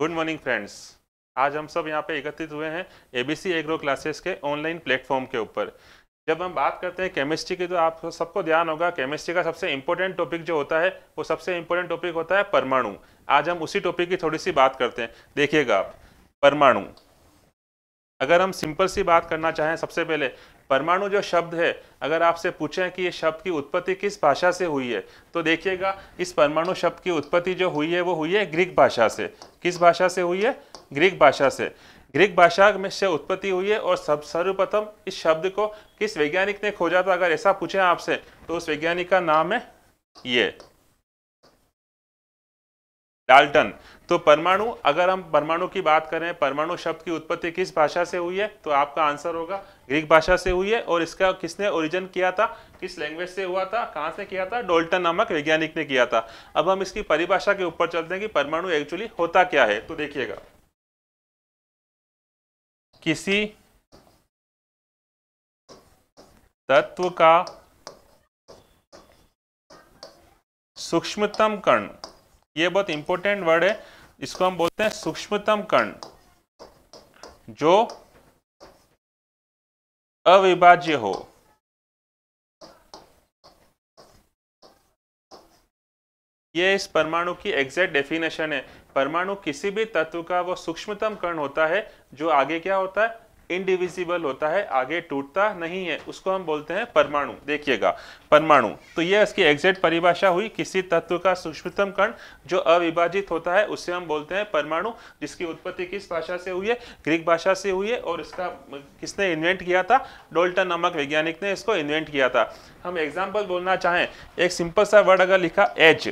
Good morning friends. आज हम सब यहाँ पे एकत्रित हुए हैं एबीसी एग्रो क्लासेस के ऑनलाइन प्लेटफॉर्म के ऊपर। जब हम बात करते हैं केमिस्ट्री की तो आप सबको ध्यान होगा केमिस्ट्री का सबसे इंपॉर्टेंट टॉपिक जो होता है वो सबसे इंपॉर्टेंट टॉपिक होता है परमाणु। आज हम उसी टॉपिक की थोड़ी सी बात करते हैं। देखिएगा आप, परमाणु, अगर हम सिंपल सी बात करना चाहें, सबसे पहले परमाणु जो शब्द है, अगर आपसे पूछें कि ये शब्द की उत्पत्ति किस भाषा से हुई है, तो देखिएगा इस परमाणु शब्द की उत्पत्ति जो हुई है वो हुई है ग्रीक भाषा से। किस भाषा से हुई है? ग्रीक भाषा से। ग्रीक भाषा में से उत्पत्ति हुई है। और सर्वप्रथम इस शब्द को किस वैज्ञानिक ने खोजा था, अगर ऐसा पूछें आपसे, तो उस वैज्ञानिक का नाम है ये डाल्टन। तो परमाणु, अगर हम परमाणु की बात करें, परमाणु शब्द की उत्पत्ति किस भाषा से हुई है, तो आपका आंसर होगा ग्रीक भाषा से हुई है। और इसका किसने ओरिजिन किया था, किस लैंग्वेज से हुआ था, कहां से किया था? डाल्टन नामक वैज्ञानिक ने किया था। अब हम इसकी परिभाषा के ऊपर चलते हैं कि परमाणु एक्चुअली होता क्या है। तो देखिएगा, किसी तत्व का सूक्ष्मतम कण, ये बहुत इंपॉर्टेंट वर्ड है, इसको हम बोलते हैं सूक्ष्मतम कण, जो अविभाज्य हो। ये इस परमाणु की एग्जैक्ट डेफिनेशन है। परमाणु किसी भी तत्व का वो सूक्ष्मतम कण होता है जो आगे क्या होता है? इनडिविजिबल होता है, आगे टूटता नहीं है, उसको हम बोलते हैं परमाणु। देखिएगा, परमाणु, तो ये इसकी एग्जैक्ट परिभाषा हुई, किसी तत्व का सूक्ष्मतम कण जो अविभाजित होता है उसे हम बोलते हैं परमाणु, जिसकी उत्पत्ति किस भाषा से हुई है? ग्रीक भाषा से हुई है। और इसका किसने इन्वेंट किया था? डाल्टन नामक वैज्ञानिक ने इसको इन्वेंट किया था। हम एग्जाम्पल बोलना चाहें, एक सिंपल सा वर्ड अगर लिखा एच,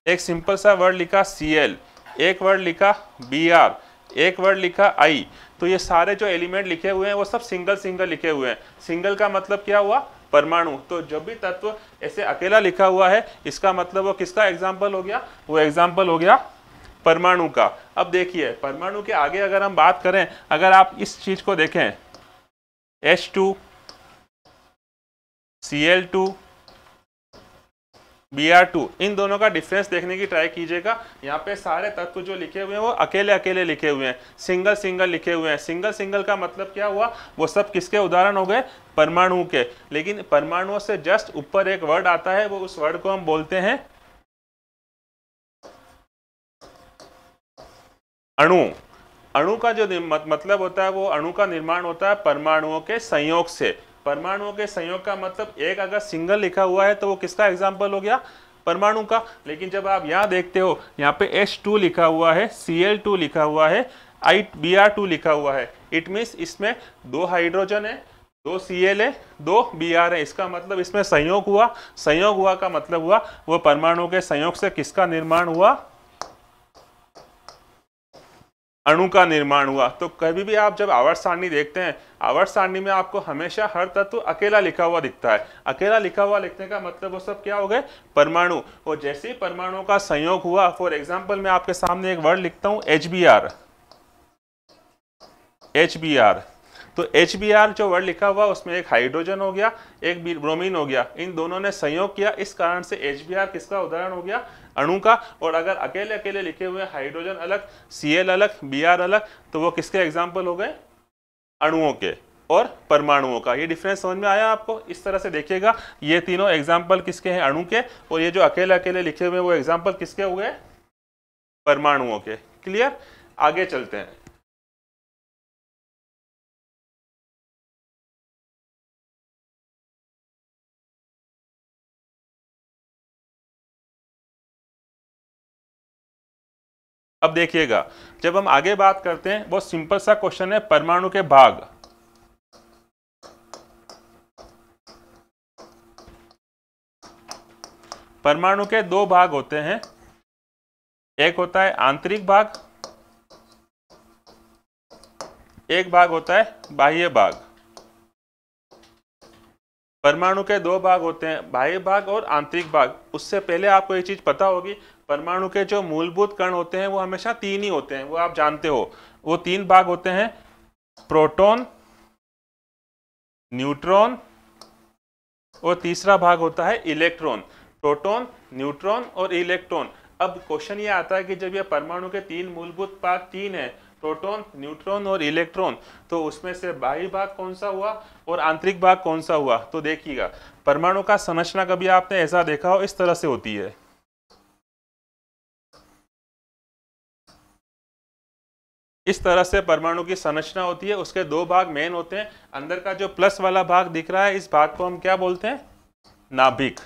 एक सिंपल सा वर्ड लिखा Cl, एक वर्ड लिखा Br, एक वर्ड लिखा I, तो ये सारे जो एलिमेंट लिखे हुए हैं वो सब सिंगल सिंगल लिखे हुए हैं। सिंगल का मतलब क्या हुआ? परमाणु। तो जब भी तत्व ऐसे अकेला लिखा हुआ है, इसका मतलब वो किसका एग्जाम्पल हो गया? वो एग्जाम्पल हो गया परमाणु का। अब देखिए, परमाणु के आगे अगर हम बात करें, अगर आप इस चीज को देखें, H2, Cl2, Br2, इन दोनों का डिफरेंस देखने की ट्राई कीजिएगा। यहाँ पे सारे तत्व जो लिखे हुए हैं वो अकेले अकेले लिखे हुए हैं, सिंगल सिंगल लिखे हुए हैं। सिंगल सिंगल का मतलब क्या हुआ? वो सब किसके उदाहरण हो गए? परमाणु के। लेकिन परमाणुओं से जस्ट ऊपर एक वर्ड आता है, वो उस वर्ड को हम बोलते हैं अणु। अणु का जो मतलब होता है, वो अणु का निर्माण होता है परमाणुओं के संयोग से। परमाणुओं के संयोग का मतलब, एक अगर सिंगल लिखा हुआ है तो वो किसका एग्जाम्पल हो गया? परमाणु का। लेकिन जब आप यहाँ देखते हो, यहाँ पे H2 लिखा हुआ है, Cl2 लिखा हुआ है, Br2 लिखा हुआ है, इट मीन्स इसमें 2 हाइड्रोजन है, 2 Cl है, 2 Br है। इसका मतलब इसमें संयोग हुआ। संयोग हुआ का मतलब हुआ वो परमाणु के संयोग से किसका निर्माण हुआ? अणु का निर्माण हुआ। तो कभी भी आप जब आवर्त सारणी देखते हैं, आवर्त सारणी में आपको हमेशा हर तत्व अकेला लिखा हुआ दिखता है। अकेला लिखा हुआ लिखने का मतलब वो सब क्या हो गए? परमाणु। और जैसे ही परमाणुओं का संयोग हुआ, फॉर एग्जांपल मैं आपके सामने एक वर्ड लिखता हूं HBr, HBr, तो HBr जो वर्ड लिखा हुआ उसमें एक हाइड्रोजन हो गया, एक ब्रोमीन हो गया, इन दोनों ने संयोग किया, इस कारण से HBr किसका उदाहरण हो गया? अणु का। और अगर अकेले अकेले लिखे हुए हाइड्रोजन अलग, Cl अलग, Br अलग, तो वो किसके एग्जाम्पल हो गए? अणुओं के और परमाणुओं का। ये डिफरेंस समझ में आया आपको? इस तरह से देखिएगा, ये तीनों एग्जाम्पल किसके हैं? अणु के। और ये जो अकेले अकेले लिखे हुए वो एग्जाम्पल किसके हो गए? परमाणुओं के। क्लियर? आगे चलते हैं। अब देखिएगा, जब हम आगे बात करते हैं, बहुत सिंपल सा क्वेश्चन है, परमाणु के भाग। परमाणु के 2 भाग होते हैं, एक होता है आंतरिक भाग, एक भाग होता है बाह्य भाग। परमाणु के 2 भाग होते हैं, बाह्य भाग और आंतरिक भाग। उससे पहले आपको ये चीज पता होगी, परमाणु के जो मूलभूत कण होते हैं वो हमेशा 3 ही होते हैं, वो आप जानते हो। वो 3 भाग होते हैं, प्रोटॉन, न्यूट्रॉन और तीसरा भाग होता है इलेक्ट्रॉन। प्रोटॉन, न्यूट्रॉन और इलेक्ट्रॉन। अब क्वेश्चन ये आता है कि जब ये परमाणु के तीन मूलभूत भाग तीन है, प्रोटॉन, न्यूट्रॉन और इलेक्ट्रॉन, तो उसमें से बाह्य भाग कौन सा हुआ और आंतरिक भाग कौन सा हुआ? तो देखिएगा, परमाणु का संरचना कभी आपने ऐसा देखा हो, इस तरह से होती है। इस तरह से परमाणु की संरचना होती है। उसके दो भाग मेन होते हैं। अंदर का जो प्लस वाला भाग दिख रहा है, इस भाग को हम क्या बोलते हैं? नाभिक।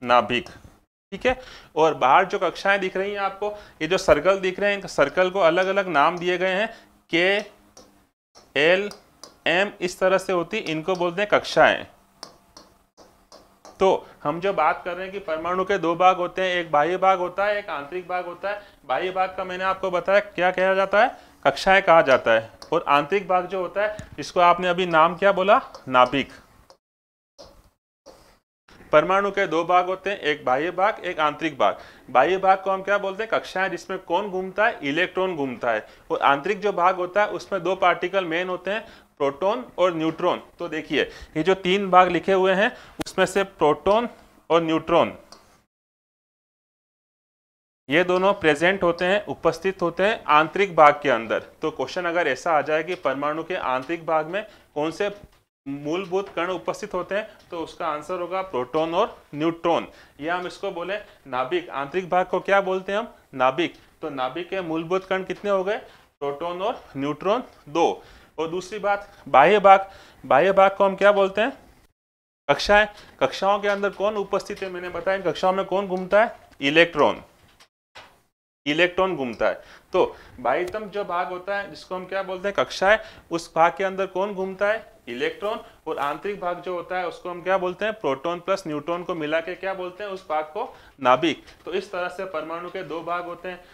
नाभिक, ठीक है। और बाहर जो कक्षाएं दिख रही हैं आपको, ये जो सर्कल दिख रहे हैं, इन सर्कल को अलग अलग नाम दिए गए हैं, के, एल, एम, इस तरह से होती, इनको बोलते हैं कक्षाएं। तो हम जो बात कर रहे हैं कि परमाणु के दो भाग होते हैं, एक बाह्य भाग होता है, एक आंतरिक भाग होता है। बाह्य भाग का मैंने आपको बताया क्या कहा जाता है? कक्षाएं कहा जाता है। और आंतरिक भाग जो होता है, जिसको आपने अभी नाम क्या बोला? नाभिक। परमाणु के दो भाग होते हैं, एक बाह्य भाग, एक आंतरिक भाग। बाह्य भाग को हम क्या बोलते हैं? कक्षाएं, जिसमें कौन घूमता है? इलेक्ट्रॉन घूमता है। और आंतरिक जो भाग होता है, उसमें दो पार्टिकल मेन होते हैं, प्रोटॉन और न्यूट्रॉन। तो देखिए, ये जो तीन भाग लिखे हुए हैं, उसमें से प्रोटॉन और न्यूट्रॉन, ये दोनों प्रेजेंट होते हैं, उपस्थित होते हैं आंतरिक भाग के अंदर। तो क्वेश्चन अगर ऐसा आ जाए कि परमाणु के आंतरिक भाग में कौन से मूलभूत कण उपस्थित होते हैं, तो उसका आंसर होगा प्रोटॉन और न्यूट्रॉन। या हम इसको बोले नाभिक। आंतरिक भाग को क्या बोलते हैं हम? नाभिक। तो नाभिक के मूलभूत कण कितने हो गए? प्रोटॉन और न्यूट्रॉन, दो। और दूसरी बात, बाह्य भाग। बाह्य भाग को हम क्या बोलते हैं? कक्षाएं। कक्षाओं के अंदर कौन उपस्थित है? मैंने बताया, कक्षाओं में कौन घूमता है? इलेक्ट्रॉन। इलेक्ट्रॉन घूमता है। तो बाह्यतम जो भाग होता है, जिसको हम क्या बोलते हैं? कक्षाएं, उस भाग के अंदर कौन घूमता है? इलेक्ट्रॉन। और आंतरिक भाग जो होता है, उसको हम क्या बोलते हैं? प्रोटॉन प्लस न्यूट्रॉन को मिला के क्या बोलते हैं? उस भाग को नाभिक। तो इस तरह से परमाणु के दो भाग होते हैं,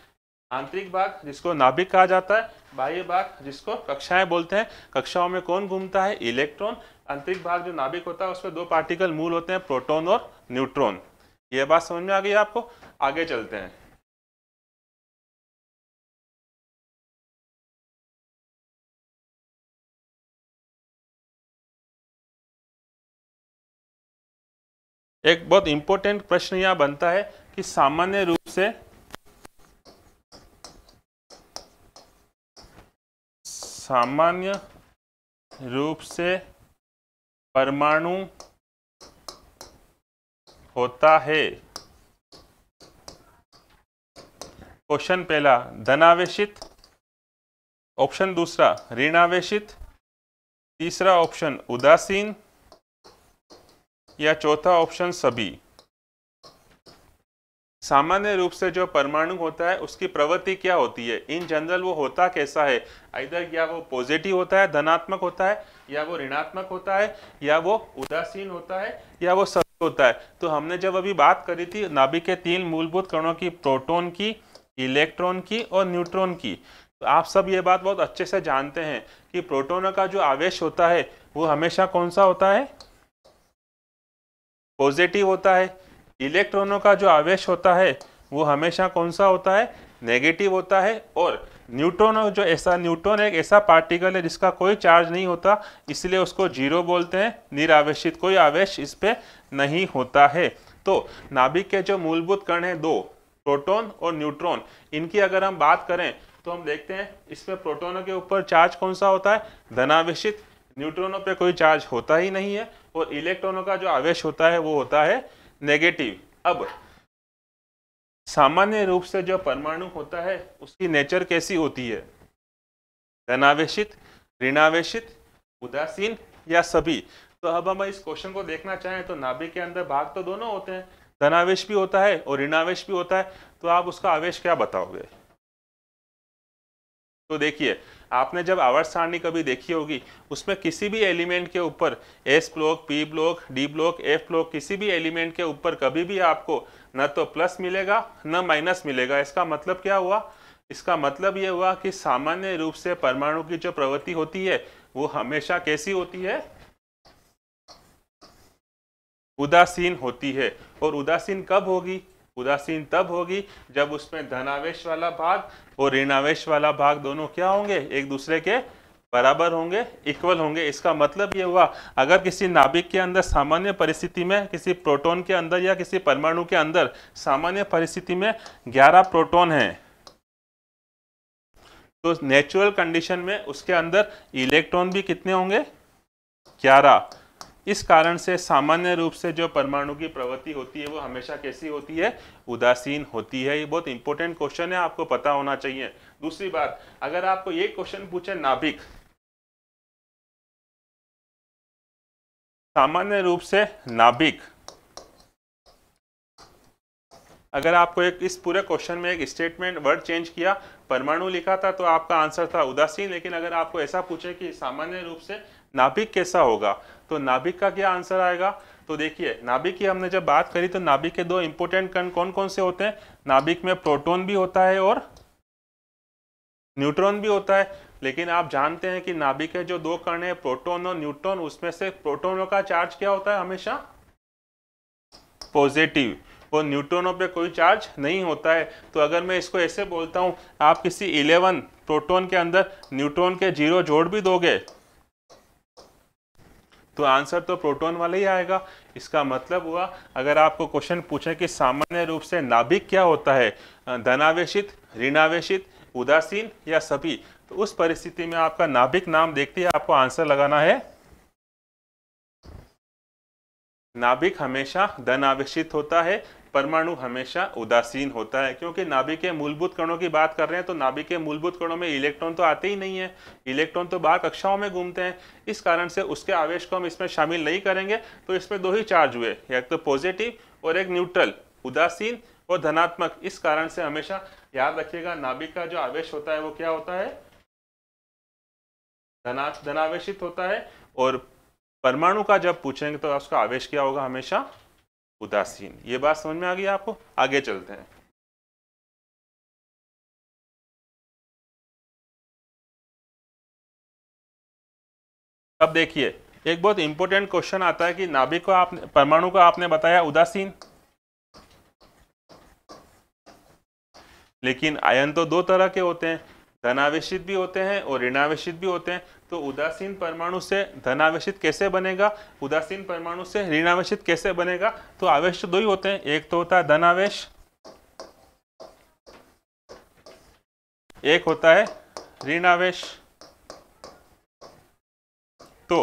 आंतरिक भाग जिसको नाभिक कहा जाता है, बाह्य भाग जिसको कक्षाएं बोलते हैं। कक्षाओं में कौन घूमता है? इलेक्ट्रॉन। आंतरिक भाग जो नाभिक होता है, उसमें दो पार्टिकल मूल होते हैं, प्रोटॉन और न्यूट्रॉन। ये बात समझ में आ गई आपको? आगे चलते हैं। एक बहुत इंपॉर्टेंट प्रश्न यह बनता है कि सामान्य रूप से परमाणु होता है। क्वेश्चन पहला धनावेशित, ऑप्शन दूसरा ऋणावेशित, तीसरा ऑप्शन उदासीन, या चौथा ऑप्शन सभी। सामान्य रूप से जो परमाणु होता है, उसकी प्रवृत्ति क्या होती है? इन जनरल वो होता कैसा है? आइदर या वो पॉजिटिव होता है, धनात्मक होता है, या वो ऋणात्मक होता है, या वो उदासीन होता है, या वो सभी होता है। तो हमने जब अभी बात करी थी नाभिक के तीन मूलभूत कणों की, प्रोटॉन की, इलेक्ट्रॉन की और न्यूट्रॉन की, तो आप सब ये बात बहुत अच्छे से जानते हैं कि प्रोटॉनों का जो आवेश होता है, वो हमेशा कौन सा होता है? पॉजिटिव होता है। इलेक्ट्रॉनों का जो आवेश होता है, वो हमेशा कौन सा होता है? नेगेटिव होता है। और न्यूट्रॉन जो न्यूट्रॉन एक ऐसा पार्टिकल है जिसका कोई चार्ज नहीं होता, इसलिए उसको जीरो बोलते हैं, निरावेशित, कोई आवेश इस पे नहीं होता है। तो नाभिक के जो मूलभूत कण हैं दो, प्रोटॉन और न्यूट्रॉन, इनकी अगर हम बात करें तो हम देखते हैं इसमें प्रोटॉनों के ऊपर चार्ज कौन सा होता है? धनावेशित। न्यूट्रॉनों पे कोई चार्ज होता ही नहीं है। और इलेक्ट्रॉनों का जो आवेश होता है, वो होता है नेगेटिव। अब सामान्य रूप से जो परमाणु होता है, उसकी नेचर कैसी होती है? धनावेशित, ऋणावेशित, उदासीन, या सभी। तो अब हम इस क्वेश्चन को देखना चाहें तो नाभिक के अंदर भाग तो दोनों होते हैं, धनावेश भी होता है और ऋणावेश भी होता है। तो आप उसका आवेश क्या बताओगे? तो देखिए, आपने जब आवर्त सारणी कभी देखी होगी, उसमें किसी भी एलिमेंट के ऊपर S block, P block, D block, F block, किसी भी एलिमेंट के ऊपर कभी भी आपको न तो प्लस मिलेगा न माइनस मिलेगा। इसका मतलब क्या हुआ? इसका मतलब ये हुआ कि सामान्य रूप से परमाणु की जो प्रवृत्ति होती है, वो हमेशा कैसी होती है? उदासीन होती है। और उदासीन कब होगी? उदासीन तब होगी जब उसमें धनावेश वाला भाग और ऋणावेश वाला भाग दोनों क्या होंगे? एक दूसरे के बराबर होंगे, इक्वल होंगे। इसका मतलब ये हुआ अगर किसी नाभिक के अंदर सामान्य परिस्थिति में किसी प्रोटॉन के अंदर या किसी परमाणु के अंदर सामान्य परिस्थिति में 11 प्रोटॉन हैं, तो नेचुरल कंडीशन में उसके अंदर इलेक्ट्रॉन भी कितने होंगे? 11। इस कारण से सामान्य रूप से जो परमाणु की प्रवृत्ति होती है वो हमेशा कैसी होती है? उदासीन होती है। ये बहुत इंपॉर्टेंट क्वेश्चन है, आपको पता होना चाहिए। दूसरी बात, अगर आपको ये क्वेश्चन पूछे नाभिक, सामान्य रूप से नाभिक, अगर आपको एक इस पूरे क्वेश्चन में एक स्टेटमेंट वर्ड चेंज किया, परमाणु लिखा था तो आपका आंसर था उदासीन, लेकिन अगर आपको ऐसा पूछे कि सामान्य रूप से नाभिक कैसा होगा, तो नाभिक का क्या आंसर आएगा? तो देखिए, नाभिक की हमने जब बात करी तो नाभिक के दो इंपॉर्टेंट कण कौन कौन से होते हैं? नाभिक में प्रोटॉन भी होता है और न्यूट्रॉन भी होता है। लेकिन आप जानते हैं कि नाभिक के जो दो कण है, प्रोटॉन और न्यूट्रॉन, उसमें से प्रोटॉनों का चार्ज क्या होता है? हमेशा पॉजिटिव, और न्यूट्रॉनों पे कोई चार्ज नहीं होता है। तो अगर मैं इसको ऐसे बोलता हूं, आप किसी 11 प्रोटॉन के अंदर न्यूट्रॉन के 0 जोड़ भी दोगे तो आंसर तो प्रोटॉन वाला ही आएगा। इसका मतलब हुआ अगर आपको क्वेश्चन पूछे कि सामान्य रूप से नाभिक क्या होता है, धनावेशित, ऋणावेशित, उदासीन या सभी, तो उस परिस्थिति में आपका नाभिक नाम देखते ही आपको आंसर लगाना है नाभिक हमेशा धनावेशित होता है, परमाणु हमेशा उदासीन होता है। क्योंकि नाभिक के मूलभूत कणों की बात कर रहे हैं तो नाभिक के मूलभूत कणों में इलेक्ट्रॉन तो आते ही नहीं है, इलेक्ट्रॉन तो बाहर कक्षाओं में घूमते हैं। इस कारण से उसके आवेश को हम इसमें शामिल नहीं करेंगे। तो इसमें दो ही चार्ज हुए, एक तो पॉजिटिव और एक न्यूट्रल, उदासीन और धनात्मक। इस कारण से हमेशा याद रखिएगा नाभिक का जो आवेश होता है वो क्या होता है? धनावेशित होता है। और परमाणु का जब पूछेंगे तो उसका आवेश क्या होगा? हमेशा उदासीन। ये बात समझ में आ गई आपको? आगे चलते हैं। अब देखिए, एक बहुत इंपॉर्टेंट क्वेश्चन आता है कि नाभिक को आपने, परमाणु को आपने बताया उदासीन, लेकिन आयन तो दो तरह के होते हैं, धनावेशित भी होते हैं और ऋणावेशित भी होते हैं। तो उदासीन परमाणु से धनावेशित कैसे बनेगा, उदासीन परमाणु से ऋणावेशित कैसे बनेगा? तो आवेश तो दो ही होते हैं, एक तो होता है धनावेश, एक होता है ऋणावेश। तो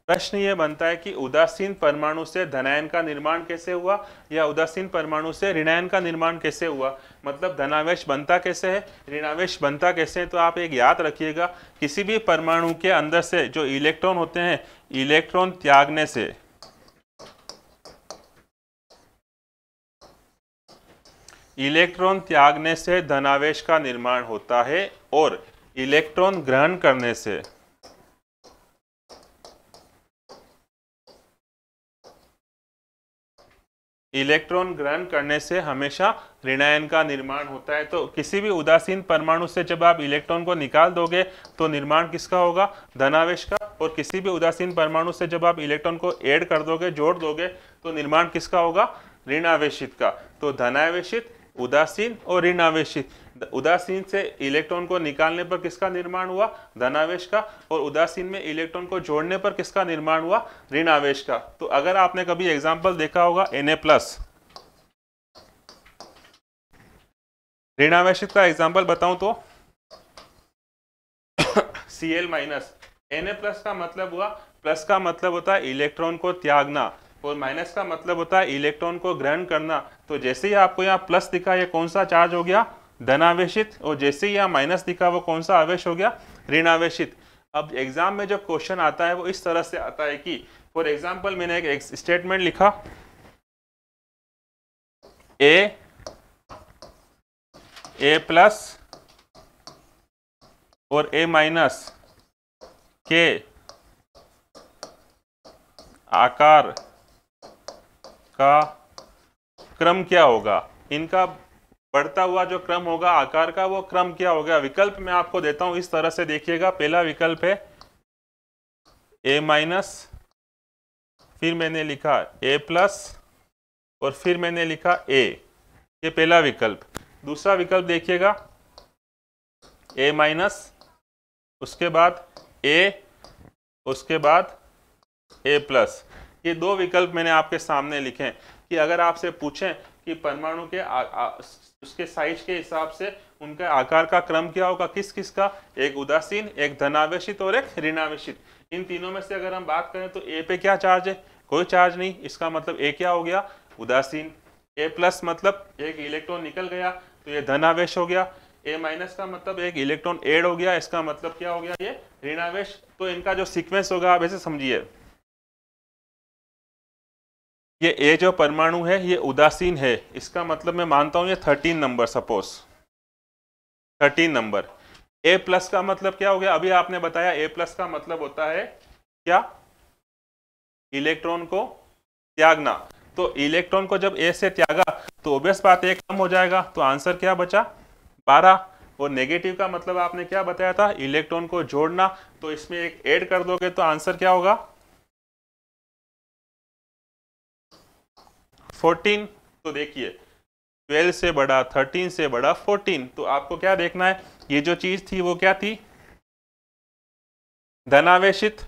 प्रश्न ये बनता है कि उदासीन परमाणु से धनायन का निर्माण कैसे हुआ या उदासीन परमाणु से ऋणायन का निर्माण कैसे हुआ? मतलब धनावेश बनता कैसे है, ऋणावेश बनता कैसे है? तो आप एक याद रखिएगा, किसी भी परमाणु के अंदर से जो इलेक्ट्रॉन होते हैं, इलेक्ट्रॉन त्यागने से धनावेश का निर्माण होता है, और इलेक्ट्रॉन ग्रहण करने से हमेशा ऋणायन का निर्माण होता है। तो किसी भी उदासीन परमाणु से जब आप इलेक्ट्रॉन को निकाल दोगे तो निर्माण किसका होगा? धनावेश का। और किसी भी उदासीन परमाणु से जब आप इलेक्ट्रॉन को ऐड कर दोगे, जोड़ दोगे, तो निर्माण किसका होगा? ऋणावेशित का। तो धनावेशित, उदासीन और ऋणावेशित। उदासीन से इलेक्ट्रॉन को निकालने पर किसका निर्माण हुआ? धनावेश का। और उदासीन में इलेक्ट्रॉन को जोड़ने पर किसका निर्माण हुआ? ऋणावेश का। तो अगर आपने कभी एग्जांपल देखा होगा Na+, ऋणावेशित का एग्जांपल बताऊं तो Cl-। Na+ का मतलब हुआ, प्लस का मतलब होता है इलेक्ट्रॉन को त्यागना और माइनस का मतलब होता है इलेक्ट्रॉन को ग्रहण करना। तो जैसे ही आपको यहाँ प्लस दिखा, ये कौन सा चार्ज हो गया? धनावेशित। और जैसे ही यहाँ माइनस दिखा, वो कौन सा आवेश हो गया? ऋणावेशित। अब एग्जाम में जो क्वेश्चन आता है वो इस तरह से आता है कि फॉर एग्जाम्पल मैंने एक स्टेटमेंट लिखा, A+ और A- के आकार का क्रम क्या होगा? इनका बढ़ता हुआ जो क्रम होगा आकार का, वो क्रम क्या होगा? विकल्प मैं आपको देता हूं, इस तरह से देखिएगा। पहला विकल्प है A-, फिर मैंने लिखा A+, और फिर मैंने लिखा A। ये पहला विकल्प। दूसरा विकल्प देखिएगा A-, उसके बाद ए, उसके बाद ए प्लस। ये दो विकल्प मैंने आपके सामने लिखे हैं कि अगर आपसे पूछें कि परमाणु के उसके साइज के हिसाब से उनका आकार का क्रम क्या होगा, किस किस का, एक उदासीन, एक धनावेशित और एक ऋणावेशित। इन तीनों में से अगर हम बात करें तो ए पे क्या चार्ज है, कोई चार्ज नहीं, इसका मतलब ए क्या हो गया, उदासीन। ए प्लस मतलब एक इलेक्ट्रॉन निकल गया तो ये धनावेश हो गया। ए माइनस का मतलब एक इलेक्ट्रॉन ऐड हो गया, इसका मतलब क्या हो गया, ये ऋणावेश। तो इनका जो सीक्वेंस होगा आप ऐसे समझिए, ये ए जो परमाणु है ये उदासीन है, इसका मतलब मैं मानता हूं ये 13 नंबर, सपोज 13 नंबर। ए प्लस का मतलब क्या हो गया, अभी आपने बताया ए प्लस का मतलब होता है क्या, इलेक्ट्रॉन को त्यागना। तो इलेक्ट्रॉन को जब ए से त्यागा तो ऑब्वियस बात है कम हो जाएगा, तो आंसर क्या बचा, 12। और नेगेटिव का मतलब आपने क्या बताया था, इलेक्ट्रॉन को जोड़ना, तो इसमें एक ऐड कर दोगे तो आंसर क्या होगा, 14। तो देखिए 12 से बड़ा 13 से बड़ा 14, तो आपको क्या देखना है, ये जो चीज थी वो क्या थी, धनावेशित,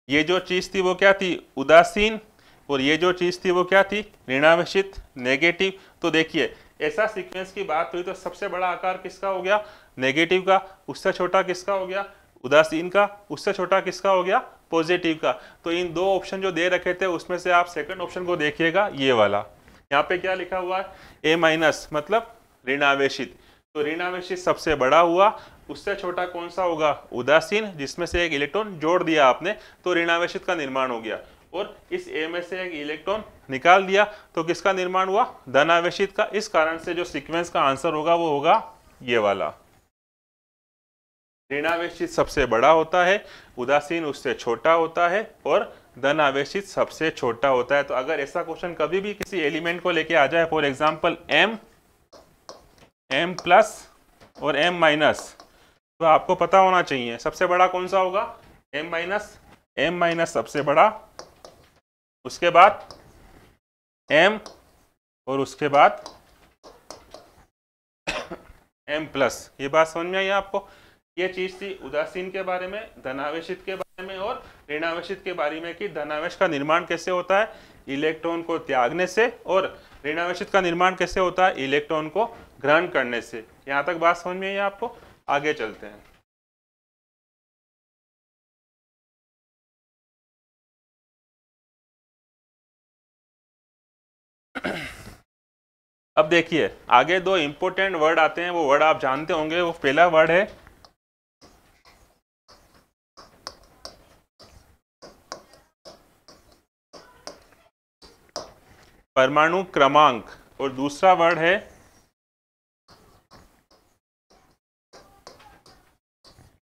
ये जो चीज थी वो क्या थी, उदासीन, और ये जो चीज थी वो क्या थी, ऋणावेशित, नेगेटिव। तो देखिए ऐसा सीक्वेंस की बात हुई तो सबसे बड़ा आकार किसका हो गया, नेगेटिव का, उससे छोटा किसका हो गया, उदासीन का, उससे छोटा किसका हो गया, पॉजिटिव का। तो इन दो ऑप्शन जो दे रखे थे उसमें से आप सेकंड ऑप्शन को देखिएगा, ये वाला। यहाँ पे क्या लिखा हुआ है, ए माइनस मतलब ऋणावेशित, तो ऋणावेशित सबसे बड़ा हुआ, उससे छोटा कौन सा होगा, उदासीन, जिसमें से एक इलेक्ट्रॉन जोड़ दिया आपने तो ऋणावेशित का निर्माण हो गया, और इस ए में से एक इलेक्ट्रॉन निकाल दिया तो किसका निर्माण हुआ, धनावेशित का। इस कारण से जो सीक्वेंस का आंसर होगा वो होगा ये वाला, ऋणावेशित सबसे बड़ा होता है, उदासीन उससे छोटा होता है, और धनावेशित सबसे छोटा होता है। तो अगर ऐसा क्वेश्चन कभी भी किसी एलिमेंट को लेके आ जाए, फॉर एग्जांपल एम प्लस और एम माइनस, तो आपको पता होना चाहिए सबसे बड़ा कौन सा होगा, एम माइनस सबसे बड़ा, उसके बाद एम, और उसके बाद एम प्लस। ये बात समझ में आई आपको, ये चीज थी उदासीन के बारे में, धनावेशित के बारे में और ऋणावेशित के बारे में कि धनावेश का निर्माण कैसे होता है, इलेक्ट्रॉन को त्यागने से, और ऋणावेशित का निर्माण कैसे होता है, इलेक्ट्रॉन को ग्रहण करने से। यहाँ तक बात समझ में आई आपको, आगे चलते हैं। अब देखिए आगे दो इंपॉर्टेंट वर्ड आते हैं, वो वर्ड आप जानते होंगे। वो पहला वर्ड है परमाणु क्रमांक, और दूसरा वर्ड है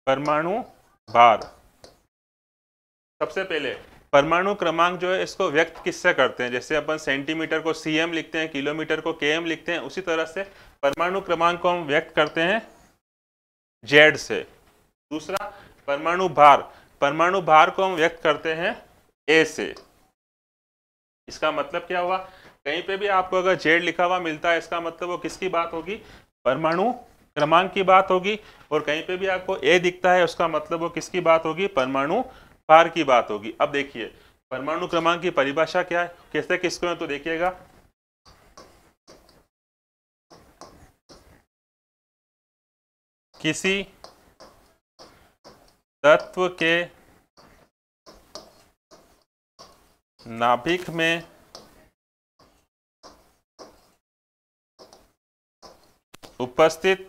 परमाणु भार। सबसे पहले परमाणु क्रमांक जो है इसको व्यक्त किससे करते हैं, जैसे अपन सेंटीमीटर को सीएम लिखते हैं, किलोमीटर को केएम लिखते हैं, उसी तरह से परमाणु क्रमांक को हम व्यक्त करते हैं जेड से। दूसरा परमाणु भार को हम व्यक्त करते हैं ए से। इसका मतलब क्या हुआ, कहीं पे भी आपको अगर जेड लिखा हुआ मिलता है इसका मतलब वो किसकी बात होगी, परमाणु क्रमांक की बात होगी, और कहीं पे भी आपको ए दिखता है उसका मतलब वो किसकी बात होगी, परमाणु भार की बात होगी। अब देखिए परमाणु क्रमांक की परिभाषा क्या है, कैसे किसको है, तो देखिएगा किसी तत्व के नाभिक में उपस्थित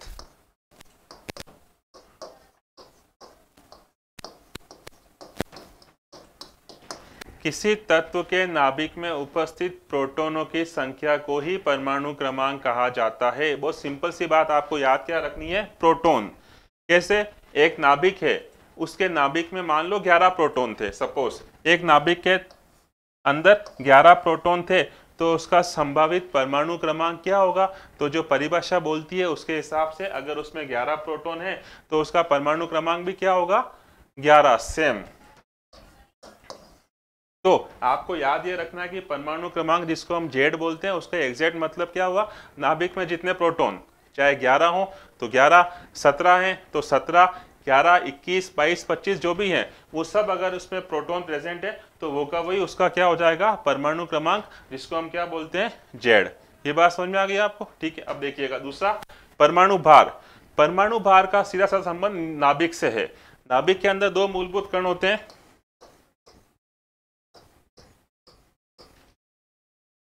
किसी तत्व के नाभिक में उपस्थित प्रोटॉनों की संख्या को ही परमाणु क्रमांक कहा जाता है। बहुत सिंपल सी बात आपको याद क्या रखनी है, प्रोटॉन। कैसे, एक नाभिक है, उसके नाभिक में मान लो 11 प्रोटॉन थे, सपोज एक नाभिक के अंदर 11 प्रोटॉन थे, तो उसका संभावित परमाणु क्रमांक क्या होगा, तो जो परिभाषा बोलती है उसके हिसाब से अगर उसमें 11 प्रोटॉन है तो उसका परमाणु क्रमांक भी क्या होगा, 11, सेम। तो आपको याद ये रखना है कि परमाणु क्रमांक जिसको हम जेड बोलते हैं उसका एग्जैक्ट मतलब क्या हुआ, नाभिक में जितने प्रोटॉन, चाहे 11 हो तो 11, 17 हैं तो 17, 11, 21, 22, 25 जो भी हैं वो सब अगर उसमें प्रोटॉन प्रेजेंट है तो वो का वही उसका क्या हो जाएगा, परमाणु क्रमांक, जिसको हम क्या बोलते हैं, जेड। ये बात समझ में आ गई आपको? ठीक है। अब देखिएगा दूसरा, परमाणु भार। परमाणु भार का सीधा सा संबंध नाभिक से है। नाभिक के अंदर दो मूलभूत कण होते हैं,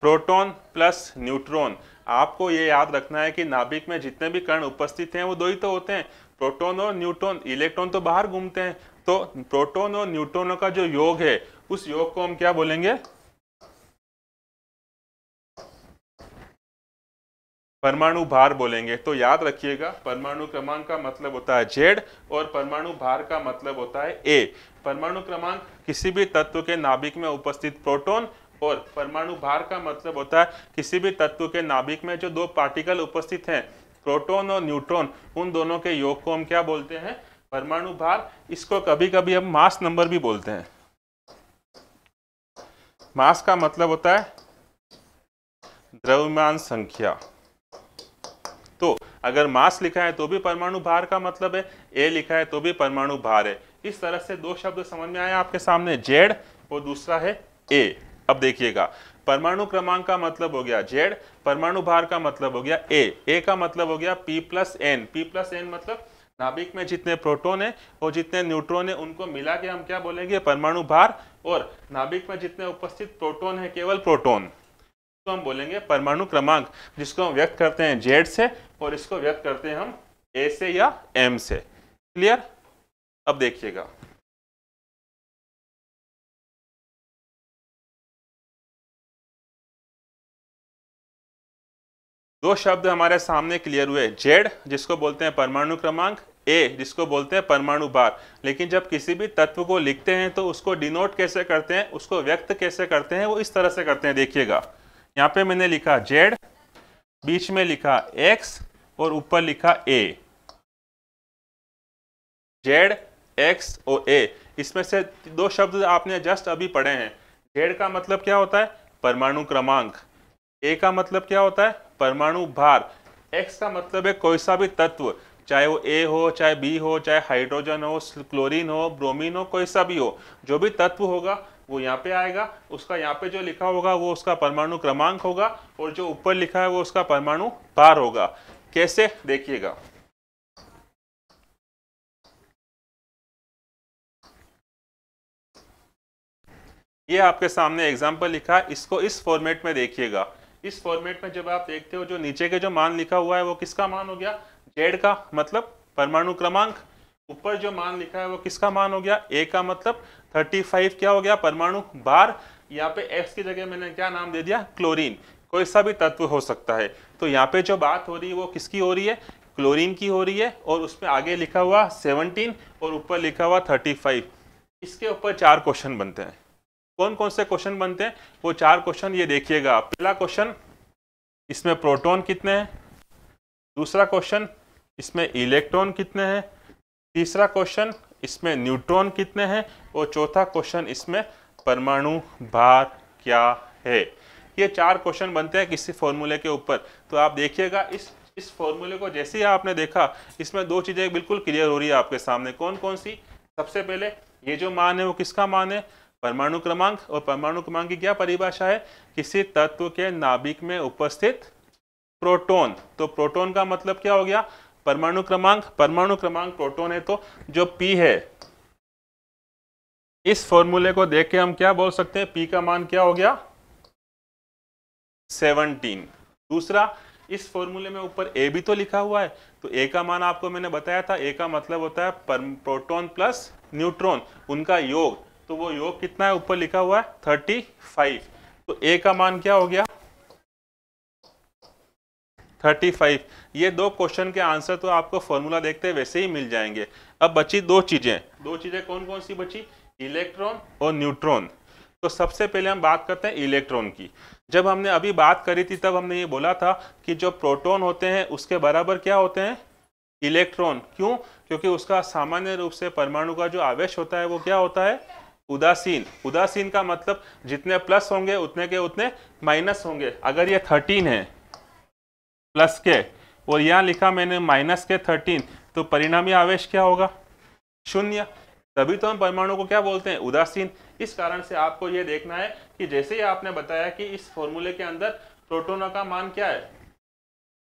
प्रोटॉन प्लस न्यूट्रॉन। आपको ये याद रखना है कि नाभिक में जितने भी कण उपस्थित हैं वो दो ही तो होते हैं, प्रोटॉन और न्यूट्रॉन। इलेक्ट्रॉन तो बाहर घूमते हैं, तो प्रोटॉन और न्यूट्रॉनों का जो योग है उस योग को हम क्या बोलेंगे, परमाणु भार बोलेंगे। तो याद रखिएगा, परमाणु क्रमांक का मतलब होता है जेड और परमाणु भार का मतलब होता है ए। परमाणु क्रमांक किसी भी तत्व के नाभिक में उपस्थित प्रोटॉन, और परमाणु भार का मतलब होता है किसी भी तत्व के नाभिक में जो दो पार्टिकल उपस्थित हैं, प्रोटॉन और न्यूट्रॉन, उन दोनों के योग को हम क्या बोलते हैं, परमाणु भार। इसको कभी कभी हम मास नंबर भी बोलते हैं। मास का मतलब होता है द्रव्यमान संख्या। तो अगर मास लिखा है तो भी परमाणु भार का मतलब है, ए लिखा है तो भी परमाणु भार है। इस तरह से दो शब्द समझ में आए आपके सामने, जेड और दूसरा है ए। अब देखिएगा, परमाणु क्रमांक का मतलब हो गया जेड, परमाणु भार का मतलब हो गया ए का मतलब हो गया P plus N. P plus N मतलब नाभिक में जितने प्रोटॉन है और जितने न्यूट्रॉन है उनको मिला के हम क्या बोलेंगे, परमाणु भार। और नाभिक में जितने उपस्थित प्रोटॉन है, केवल प्रोटॉन, तो हम बोलेंगे परमाणु क्रमांक, जिसको हम व्यक्त करते हैं जेड से और इसको व्यक्त करते हैं हम ए से या एम से। क्लियर? अब देखिएगा, दो शब्द हमारे सामने क्लियर हुए, जेड जिसको बोलते हैं परमाणु क्रमांक, ए जिसको बोलते हैं परमाणु भार। लेकिन जब किसी भी तत्व को लिखते हैं तो उसको डिनोट कैसे करते हैं, उसको व्यक्त कैसे करते हैं, वो इस तरह से करते हैं। देखिएगा, यहाँ पे मैंने लिखा जेड, बीच में लिखा एक्स और ऊपर लिखा ए। जेड, एक्स और ए, इसमें से दो शब्द आपने जस्ट अभी पढ़े हैं। जेड का मतलब क्या होता है, परमाणु क्रमांक। ए का मतलब क्या होता है, परमाणु भार। एक्स का मतलब है कोई सा भी तत्व, चाहे वो ए हो, चाहे बी हो, चाहे हाइड्रोजन हो, क्लोरीन हो, ब्रोमीन हो, कोई सा भी हो, जो भी तत्व होगा वो यहाँ पे आएगा। उसका यहाँ पे जो लिखा होगा वो उसका परमाणु क्रमांक होगा, और जो ऊपर लिखा है वो उसका परमाणु भार होगा। कैसे, देखिएगा, ये आपके सामने एग्जाम्पल लिखा है, इसको इस फॉर्मेट में देखिएगा। इस फॉर्मेट में जब आप देखते हो, जो नीचे के जो मान लिखा हुआ है वो किसका मान हो गया, जेड का मतलब परमाणु क्रमांक। ऊपर जो मान लिखा है वो किसका मान हो गया, ए का मतलब 35 क्या हो गया, परमाणु भार। यहाँ पे एक्स की जगह मैंने क्या नाम दे दिया, क्लोरीन। कोई सा भी तत्व हो सकता है। तो यहाँ पे जो बात हो रही है वो किसकी हो रही है, क्लोरीन की हो रही है, और उसमें आगे लिखा हुआ 17 और ऊपर लिखा हुआ 35। इसके ऊपर 4 क्वेश्चन बनते हैं। कौन कौन से क्वेश्चन बनते हैं, वो 4 क्वेश्चन ये देखिएगा। पहला क्वेश्चन, इसमें प्रोटॉन कितने हैं। दूसरा क्वेश्चन, इसमें इलेक्ट्रॉन कितने हैं। तीसरा क्वेश्चन, इसमें न्यूट्रॉन कितने हैं। और चौथा क्वेश्चन, इसमें परमाणु भार क्या है। ये 4 क्वेश्चन बनते हैं किसी फॉर्मूले के ऊपर। तो आप देखिएगा, इस फॉर्मूले को जैसे ही आपने देखा, इसमें 2 चीजें बिल्कुल क्लियर हो रही है आपके सामने। कौन कौन सी, सबसे पहले ये जो मान है वो किसका मान है, परमाणु क्रमांक। और परमाणु क्रमांक की क्या परिभाषा है, किसी तत्व के नाभिक में उपस्थित प्रोटॉन। तो प्रोटॉन का मतलब क्या हो गया, परमाणु क्रमांक। परमाणु क्रमांक प्रोटॉन है, तो जो P है, इस फॉर्मूले को देख के हम क्या बोल सकते हैं, P का मान क्या हो गया, 17। दूसरा, इस फॉर्मूले में ऊपर A भी तो लिखा हुआ है, तो A का मान आपको मैंने बताया था, A का मतलब होता है प्रोटॉन प्लस न्यूट्रॉन, उनका योग। तो वो योग कितना है, ऊपर लिखा हुआ है 35। तो A का मान क्या हो गया, 35। ये 2 क्वेश्चन के आंसर तो आपको फॉर्मूला देखते वैसे ही मिल जाएंगे। अब बची 2 चीजें कौन कौन सी बची, इलेक्ट्रॉन और न्यूट्रॉन। तो सबसे पहले हम बात करते हैं इलेक्ट्रॉन की। जब हमने अभी बात करी थी तब हमने ये बोला था कि जो प्रोटॉन होते हैं उसके बराबर क्या होते हैं, इलेक्ट्रॉन। क्यों, क्योंकि उसका सामान्य रूप से परमाणु का जो आवेश होता है वो क्या होता है, उदासीन। उदासीन का मतलब जितने प्लस होंगे उतने के उतने माइनस होंगे। अगर ये 13 है प्लस के, और यहाँ लिखा मैंने माइनस के 13, तो परिणामी आवेश क्या होगा, शून्य। तभी तो हम परमाणु को क्या बोलते हैं, उदासीन। इस कारण से आपको ये देखना है कि जैसे ही आपने बताया कि इस फॉर्मूले के अंदर प्रोटोनों का मान क्या है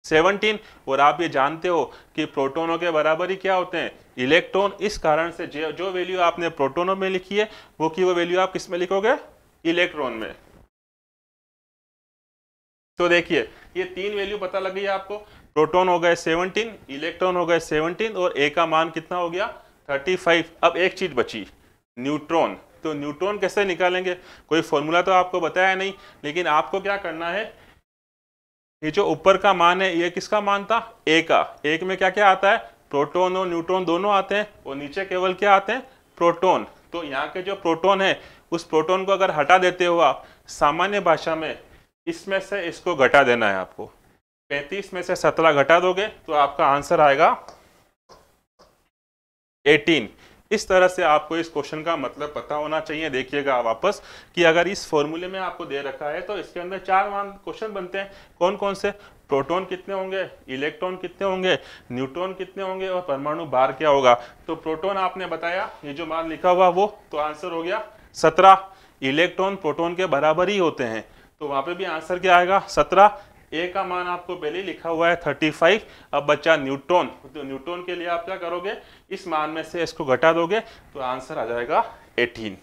17, और आप ये जानते हो कि प्रोटोनों के बराबर ही क्या होते हैं, इलेक्ट्रॉन। इस कारण से जो वैल्यू आपने प्रोटोनों में लिखी है वो वैल्यू आप किस में लिखोगे, इलेक्ट्रॉन में। तो देखिए ये 3 वैल्यू पता लग गई आपको, प्रोटॉन हो गए 17, इलेक्ट्रॉन हो गए 17 और ए का मान कितना हो गया 35। अब एक चीज बची, न्यूट्रॉन। तो न्यूट्रॉन कैसे निकालेंगे, कोई फॉर्मूला तो आपको बताया नहीं, लेकिन आपको क्या करना है, ये जो ऊपर का मान है ये किसका मान था, ए का। एक में क्या क्या आता है, प्रोटॉन और न्यूट्रॉन दोनों आते हैं, और नीचे केवल क्या आते हैं, प्रोटॉन। तो यहाँ के जो प्रोटॉन है उस प्रोटॉन को अगर हटा देते हो आप, सामान्य भाषा में इसमें से इसको घटा देना है आपको। 35 में से 17 घटा दोगे तो आपका आंसर आएगा 18। इस तरह से आपको इस क्वेश्चन का मतलब पता होना चाहिए। देखिएगा वापस कि अगर इस फॉर्मूले में आपको दे रखा है तो इसके अंदर 4 मान क्वेश्चन बनते हैं। कौन कौन से, प्रोटॉन कितने होंगे, इलेक्ट्रॉन कितने होंगे, न्यूट्रॉन कितने होंगे और परमाणु भार क्या होगा। तो प्रोटॉन आपने बताया, ये जो मान लिखा हुआ वो, तो आंसर हो गया 17। इलेक्ट्रॉन प्रोटॉन के बराबर ही होते हैं, तो वहां पे भी आंसर क्या आएगा 17। ए का मान आपको पहले लिखा हुआ है 35। अब बच्चा न्यूट्रॉन, तो न्यूट्रॉन के लिए आप क्या करोगे, इस मान में से इसको घटा दोगे तो आंसर आ जाएगा 18।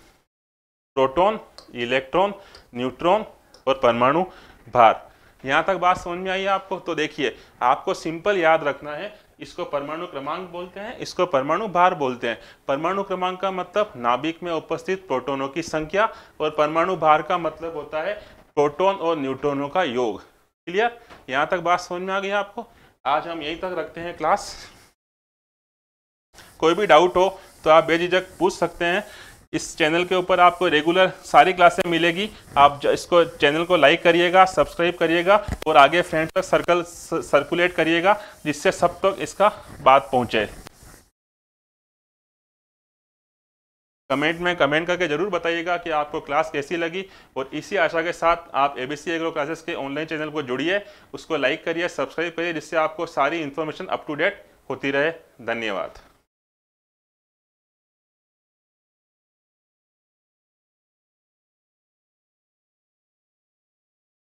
प्रोटॉन, इलेक्ट्रॉन, न्यूट्रॉन और परमाणु भार। यहाँ तक बात समझ में आई आपको। तो देखिए आपको सिंपल याद रखना है, इसको परमाणु क्रमांक बोलते हैं, इसको परमाणु भार बोलते हैं। परमाणु क्रमांक का मतलब नाभिक में उपस्थित प्रोटॉनों की संख्या, और परमाणु भार का मतलब होता है प्रोटॉन और न्यूट्रॉनों का योग। क्लियर, यहाँ तक बात समझ में आ गई आपको। आज हम यहीं तक रखते हैं क्लास। कोई भी डाउट हो तो आप बेझिझक पूछ सकते हैं। इस चैनल के ऊपर आपको रेगुलर सारी क्लासें मिलेगी। आप इसको चैनल को लाइक करिएगा, सब्सक्राइब करिएगा और आगे फ्रेंड्स तक सर्कुलेट करिएगा, जिससे सब तक इसका बात पहुंचे। कमेंट में कमेंट करके जरूर बताइएगा कि आपको क्लास कैसी लगी, और इसी आशा के साथ आप ABC एग्रो क्लासेस के ऑनलाइन चैनल को जुड़िए, उसको लाइक करिए, सब्सक्राइब करिए, जिससे आपको सारी इन्फॉर्मेशन अप टू डेट होती रहे। धन्यवाद।